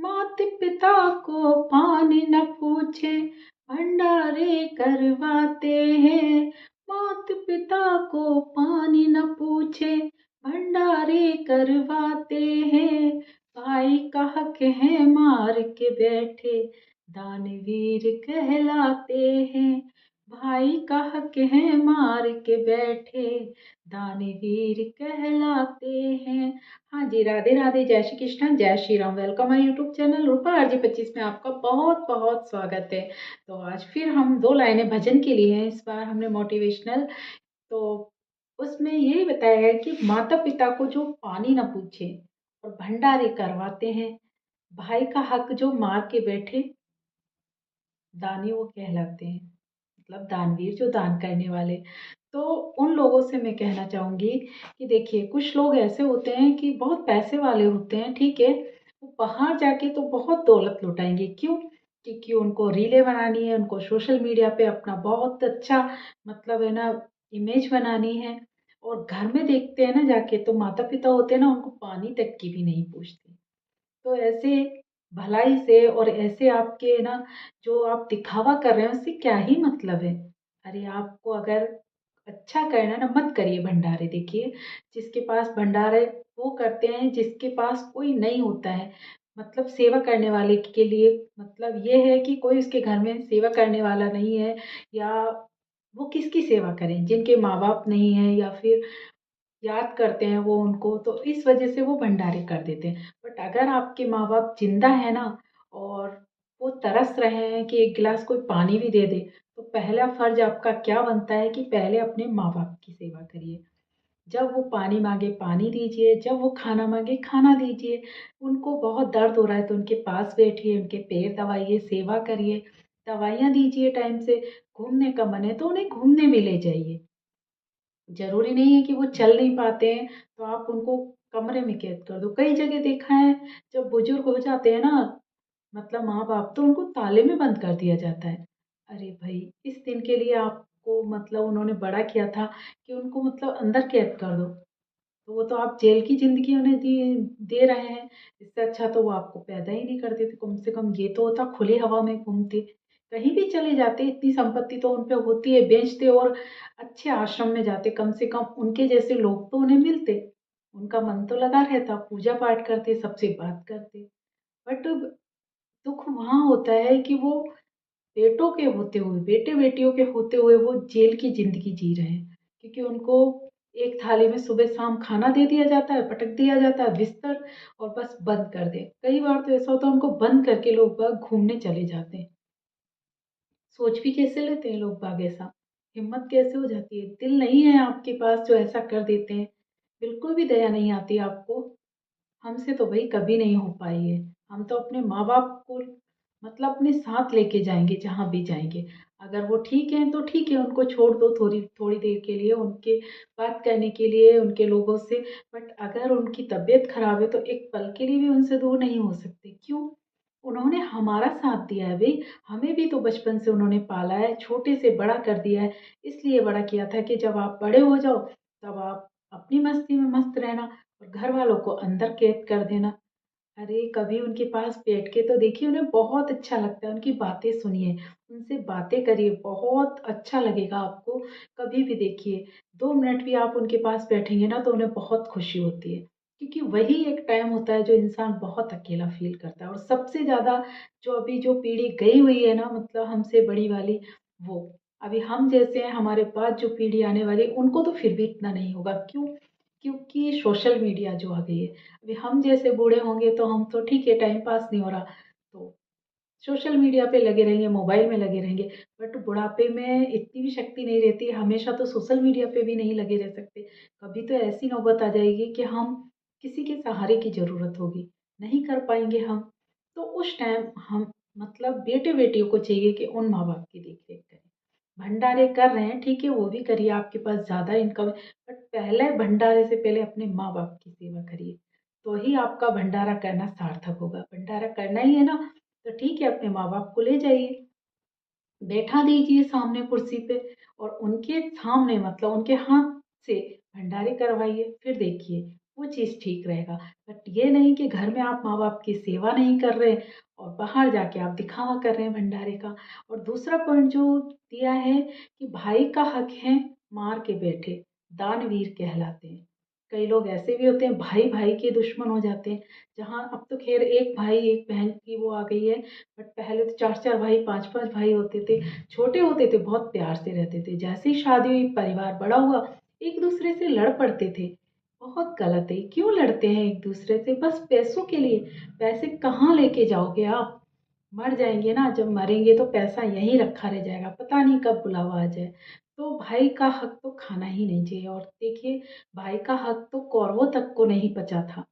माता पिता को पानी न पूछे भंडारे करवाते हैं। माता पिता को पानी न पूछे भंडारे करवाते हैं। भाई का हक है मार के बैठे दानवीर कहलाते हैं। भाई का हक है मार के बैठे दानवीर कहलाते हैं। हाँ जी, राधे राधे, जय श्री कृष्ण, जय Shri Ram. Welcome my YouTube channel Rupa RG 25 में आपका बहुत बहुत स्वागत है। तो आज फिर हम दो लाइनें भजन के लिए हैं। इस बार हमने मोटिवेशनल, तो उसमें यही बताया है कि माता पिता को जो पानी ना पूछे और भंडारे करवाते हैं, भाई का हक जो मार के बैठे दानी वो कहलाते हैं। मतलब दानवीर, जो दान करने वाले। तो उन लोगों से मैं कहना चाहूँगी कि देखिए, कुछ लोग ऐसे होते हैं कि बहुत पैसे वाले होते हैं, ठीक है, वो बाहर जाके तो बहुत दौलत लुटाएंगे। क्यों? क्योंकि उनको रीलें बनानी है, उनको सोशल मीडिया पे अपना बहुत अच्छा, मतलब है ना, इमेज बनानी है। और घर में देखते हैं ना जाके, तो माता पिता होते हैं ना, उनको पानी तक की भी नहीं पूछते। तो ऐसे भलाई से और ऐसे आपके ना, जो आप दिखावा कर रहे हैं उससे क्या ही मतलब है। अरे आपको अगर अच्छा करना ना, मत करिए भंडारे। देखिए, जिसके पास भंडारे वो करते हैं जिसके पास कोई नहीं होता है, मतलब सेवा करने वाले के लिए, मतलब ये है कि कोई उसके घर में सेवा करने वाला नहीं है, या वो किसकी सेवा करें जिनके माँ बाप नहीं है, या फिर याद करते हैं वो उनको, तो इस वजह से वो भंडारे कर देते हैं। बट अगर आपके माँ बाप जिंदा है ना, और वो तरस रहे हैं कि एक गिलास कोई पानी भी दे दे, तो पहला फर्ज आपका क्या बनता है कि पहले अपने माँ बाप की सेवा करिए। जब वो पानी मांगे पानी दीजिए, जब वो खाना मांगे खाना दीजिए। उनको बहुत दर्द हो रहा है तो उनके पास बैठिए, उनके पैर दबाइए, सेवा करिए, दवाइयाँ दीजिए टाइम से। घूमने का मन है तो उन्हें घूमने भी ले जाइए। ज़रूरी नहीं है कि वो चल नहीं पाते हैं, तो आप उनको कमरे में कैद कर दो। कई जगह देखा है, जब बुजुर्ग हो जाते हैं ना, मतलब माँ-बाप, तो उनको ताले में बंद कर दिया जाता है। अरे भई! इस दिन के लिए आपको, मतलब उन्होंने बड़ा किया था कि उनको, मतलब अंदर कैद कर दो। तो वो तो आप जेल की ज़िंदगी उन्हें दे रहे हैं। इससे अच्छा तो वो आपको पैदा ही नहीं करते थे। कम से कम ये तो होता, खुली हवा में घूमते, कहीं भी चले जाते, इतनी संपत्ति तो उन पे होती है, बेचते और अच्छे आश्रम में जाते, कम से कम उनके जैसे लोग तो उन्हें मिलते। उनका मन तो लगा रहता, पूजा-पाठ करते, सबसे बात करते। बट दुःख वहाँ होता है कि वो बेटों के होते हुए, बेटे-बेटियों के होते हुए वो जेल की ज़िंदगी जी रहे हैं। क्योंकि उनको एक थाली में सुबह-शाम खाना दे दिया जाता है, पटक दिया जाता है बिस्तर, और बस बंद कर दें। कई बार तो ऐसा होता है, उनको बंद करके लोग बाग घूमने चले जाते हैं। सोच भी कैसे लेते हैं लोग बाग ऐसा? हिम्मत कैसे हो जाती है? दिल नहीं है आपके पास जो ऐसा कर देते हैं। बिल्कुल भी दया नहीं आती आपको। हमसे तो भई कभी नहीं हो पाई है। हम तो अपने माँ-बाप को, मतलब अपने साथ लेके जाएँगे जहाँ भी जाएँगे। अगर वो ठीक हैं तो ठीक है, उनको छोड़ दो थोड़ी थोड़ी देर के लिए, उनके बात करने के लिए उनके लोगों से। बट अगर उनकी तबीयत खराब है तो एक पल के लिए भी उनसे दूर नहीं हो सकते। क्यों? उन्होंने हमारा साथ दिया है भई। हमें भी तो बचपन से उन्होंने पाला है, छोटे से बड़ा कर दिया है। इसलिए बड़ा किया था कि जब आप बड़े हो जाओ, तब आप अपनी मस्ती में मस्त रहना और घर वालों को अंदर कैद कर देना। अरे कभी उनके पास बैठ के तो देखिए, उन्हें बहुत अच्छा लगता है, उनकी बातें सुनिए, उनसे बातें करिए, बहुत अच्छा लगेगा आपको। कभी भी देखिए, 2 मिनट भी आप उनके पास बैठेंगे ना, तो उन्हें बहुत खुशी होती है। क्योंकि वही एक टाइम होता है जो इंसान बहुत अकेला फ़ील करता है, और सबसे ज़्यादा जो अभी जो पीढ़ी गई हुई है ना, मतलब हमसे बड़ी वाली, वो। अभी हम जैसे हैं, हमारे बाद जो पीढ़ी आने वाली है, उनको तो फिर भी इतना नहीं होगा। क्यों? क्योंकि सोशल मीडिया जो आ गई है। अभी हम जैसे बूढ़े होंगे तो हम तो ठीक है, टाइम पास नहीं हो रहा, तो सोशल मीडिया पे लगे रहेंगे, मोबाइल में लगे रहेंगे। बट बुढ़ापे में इतनी भी शक्ति नहीं रहती, हमेशा तो सोशल मीडिया पे भी नहीं लगे रह सकते। कभी तो ऐसी नौबत आ जाएगी कि हम किसी के सहारे की ज़रूरत होगी, नहीं कर पाएँगे हम। तो उस टाइम हम, मतलब बेटे-बेटियों को चाहिए कि उन माँ-बाप की देख-रेख करें। भंडारे कर रहे हैं, ठीक है, वो भी करिए, आपके पास ज़्यादा इनकम है, बट पहले भंडारे से पहले अपने माँ-बाप की सेवा करिए, तो ही आपका भंडारा करना सार्थक होगा। भंडारा करना ही है ना, तो ठीक है, अपने माँ-बाप को ले जाइए, बैठा दीजिए सामने कुर्सी पे, और उनके सामने, मतलब उनके हाथ से भंडारे करवाइए। फिर देखिए, वो चीज़ ठीक रहेगा। बट ये नहीं कि घर में आप माँ-बाप की सेवा नहीं कर रहे और बाहर जाके आप दिखावा कर रहे हैं भंडारे का। और दूसरा पॉइंट जो दिया है कि भाई का हक है मार के बैठे, दानवीर कहलाते हैं। कई लोग ऐसे भी होते हैं भाई-भाई के दुश्मन हो जाते हैं। जहाँ अब तो ख़ैर एक भाई एक बहन की वो आ गई है, बट पहले तो 4-4 भाई 5-5 भाई होते थे। छोटे होते थे, बहुत प्यार से रहते थे। जैसे ही शादी हुई, परिवार बड़ा हुआ, एक-दूसरे से लड़ पड़ते थे। बहुत गलत है। क्यों लड़ते हैं एक-दूसरे से? बस पैसों के लिए। पैसे कहाँ लेके जाओगे आप? मर जाएँगे ना, जब मरेंगे तो पैसा यहीं रखा रह जाएगा, पता नहीं कब बुलावा आ जाए। तो भाई का हक तो खाना ही नहीं चाहिए। और देखिए, भाई का हक तो कौरवों तक को नहीं बचा था।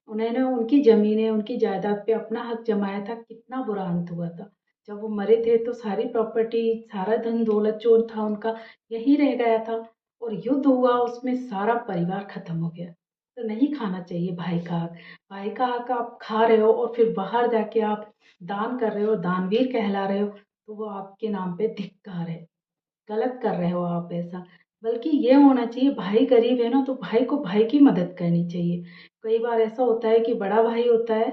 उन्होंने उनकी ज़मीनें, उनकी जायदाद पे अपना हक जमाया था, कितना बुरा अंत हुआ था। जब वो मरे थे तो सारी प्रॉपर्टी, सारा धन-दौलत जो था उनका, यहीं रह गया था और युद्ध हुआ, उसमें सारा परिवार खत्म हो गया। तो नहीं खाना चाहिए भाई का हक। भाई का हक आप खा रहे हो और फिर बाहर जाके आप दान कर रहे हो, दानवीर कहला रहे हो, तो वो आपके नाम पे धिक्कार है। गलत कर रहे हो आप ऐसा। बल्कि ये होना चाहिए, भाई गरीब है ना तो भाई को भाई की मदद करनी चाहिए। कई बार ऐसा होता है कि बड़ा भाई होता है,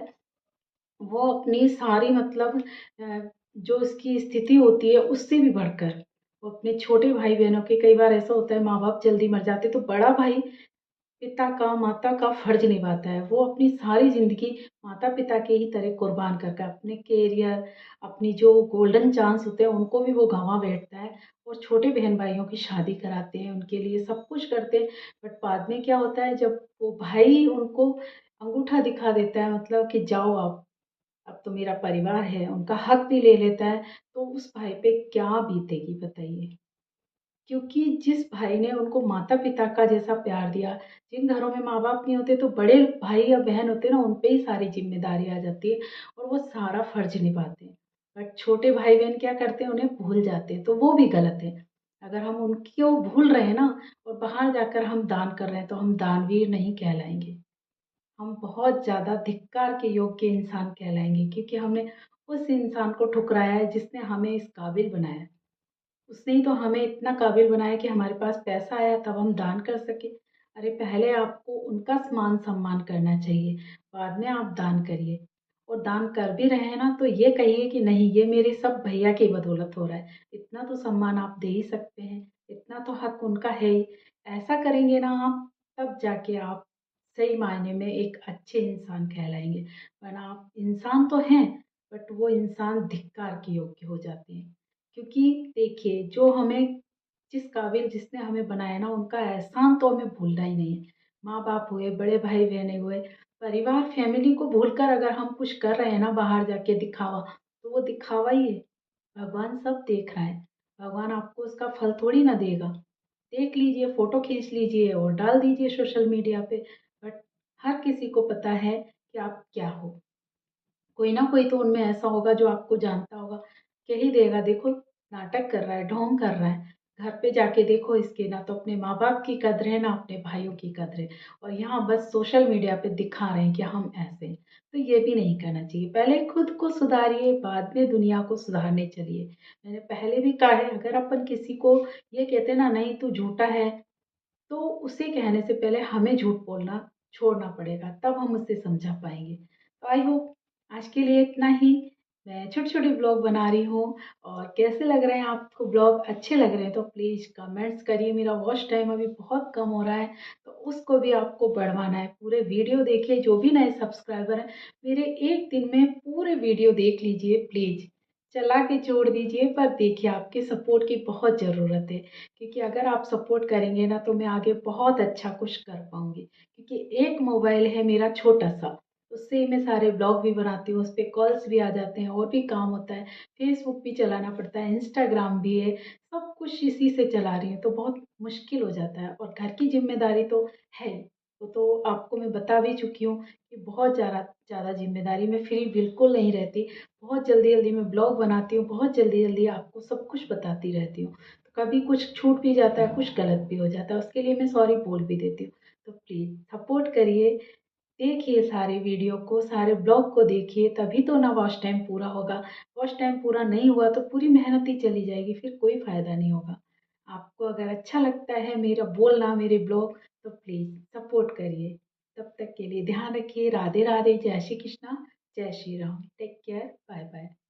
वो अपनी सारी मतलब जो उसकी स्थिति होती है उससे भी बढ़कर वो अपने छोटे भाई-बहनों के, कई बार ऐसा होता है माँ-बाप जल्दी मर जाते हैं तो बड़ा भाई पिता का, माता का फ़र्ज़ निभाता है। वो अपनी सारी ज़िंदगी माता-पिता के ही तरह कुर्बान करके अपने करियर, अपनी जो गोल्डन चांस होते हैं, उनको भी वो गँवा बैठता है और छोटे बहन-भाइयों की शादी कराते हैं, उनके लिए सब कुछ करते हैं। बट बाद में क्या होता है, जब वो भाई उनको अंगूठा दिखा देता है, मतलब कि जाओ अब तो मेरा परिवार है, उनका हक भी ले लेता है, तो उस भाई पे क्या बीतेगी बताइए? क्योंकि जिस भाई ने उनको माता-पिता का जैसा प्यार दिया, जिन घरों में माँ-बाप नहीं होते तो बड़े भाई या बहन होते हैं ना, उन पे ही सारी ज़िम्मेदारी आ जाती है और वो सारा फ़र्ज़ निभाते हैं। बट छोटे भाई-बहन क्या करते हैं, उन्हें भूल जाते हैं, तो वो भी गलत है। अगर हम उनको भूल रहे हैं ना और बाहर जाकर हम दान कर रहे हैं, तो हम दानवीर नहीं कहलाएँगे। हम बहुत ज़्यादा धिक्कार के योग्य इंसान कहलाएँगे, क्योंकि हमने उस इंसान को ठुकराया है जिसने हमें इस काबिल बनाया। उसने ही तो हमें इतना काबिल बनाया कि हमारे पास पैसा आया तब हम दान कर सके। अरे पहले आपको उनका मान-सम्मान करना चाहिए, बाद में आप दान करिए। और दान कर भी रहे हैं ना तो ये कहिए कि नहीं, ये मेरे सब भैया की बदौलत हो रहा है। इतना तो सम्मान आप दे ही सकते हैं, इतना तो हक उनका है ही। ऐसा करेंगे ना आप, तब जाके आप सही मायने में एक अच्छे इंसान कहलाएँगे। वरना आप इंसान तो हैं, बट वो इंसान धिक्कार के योग्य हो जाते हैं। क्योंकि देखिए, जो हमें जिस काबिल जिसने हमें बनाया ना, उनका एहसान तो हमें भूलना ही नहीं है। माँ-बाप हुए, बड़े भाई-बहन हुए, परिवार फैमिली को भूलकर अगर हम कुछ कर रहे हैं ना बाहर जाके दिखावा, तो वो दिखावा ही है। भगवान सब देख रहा है। भगवान आपको उसका फल थोड़ी ना देगा। देख लीजिए, फ़ोटो खींच लीजिए और डाल दीजिए सोशल मीडिया पे, बट हर किसी को पता है कि आप क्या हो। कोई ना कोई तो उनमें ऐसा होगा जो आपको जानता होगा, कह ही देगा देखो नाटक कर रहा है, ढोंग कर रहा है। घर पे जाके देखो इसके, ना तो अपने माँ-बाप की कदर है, ना अपने भाइयों की कदर है और यहाँ बस सोशल मीडिया पे दिखा रहे हैं कि हम ऐसे हैं। तो ये भी नहीं करना चाहिए। पहले खुद को सुधारिए, बाद में दुनिया को सुधारने चलिए। मैंने पहले भी कहा है, अगर अपन किसी को ये कहते हैं ना नहीं तू झूठा है, तो उसे कहने से पहले हमें झूठ बोलना छोड़ना पड़ेगा, तब हम उसे समझा पाएँगे। तो आई होप आज के लिए इतना ही। मैं छोटे-छोटे ब्लॉग बना रही हूँ और कैसे लग रहे हैं आपको ब्लॉग? अच्छे लग रहे हैं तो प्लीज़ कमेंट्स करिए। मेरा वॉच टाइम अभी बहुत कम हो रहा है, तो उसको भी आपको बढ़वाना है। पूरे वीडियो देखिए, जो भी नए सब्सक्राइबर हैं, मेरे 1 दिन में पूरे वीडियो देख लीजिए प्लीज़। चला के छोड़ दीजिए, पर देखिए आपके सपोर्ट की बहुत ज़रूरत है। क्योंकि अगर आप सपोर्ट करेंगे ना तो मैं आगे बहुत अच्छा कुछ कर पाऊँगी। क्योंकि एक मोबाइल है मेरा छोटा-सा, उससे मैं सारे ब्लॉग भी बनाती हूँ, उसपे कॉल्स भी आ जाते हैं और भी काम होता है, फेसबुक भी चलाना पड़ता है, इंस्टाग्राम भी है, सब कुछ इसी से चला रही हूँ, तो बहुत मुश्किल हो जाता है और घर की ज़िम्मेदारी तो है ही। वो तो आपको मैं बता भी चुकी हूँ कि बहुत ज़्यादा ज़्यादा ज़िम्मेदारी में फ्री बिल्कुल नहीं रहती। बहुत जल्दी-जल्दी मैं ब्लॉग बनाती हूँ, बहुत जल्दी-जल्दी आपको सब कुछ बताती रहती हूँ। कभी कुछ छूट भी जाता है, कुछ गलत भी हो जाता है, उसके लिए मैं सॉरी बोल भी देती हूँ। तो प्लीज़ सपोर्ट करिए, देखिए सारे वीडियो को, सारे ब्लॉग को देखिए, तभी तो ना वॉच टाइम पूरा होगा। वॉच टाइम पूरा नहीं हुआ तो पूरी मेहनत ही चली जाएगी, फिर कोई फ़ायदा नहीं होगा। आपको अगर अच्छा लगता है मेरा बोलना, मेरे ब्लॉग, तो प्लीज़ सपोर्ट करिए। तब तक के लिए ध्यान रखिए। राधे राधे, जय श्री कृष्णा, जय Shri Ram. Take care, bye bye.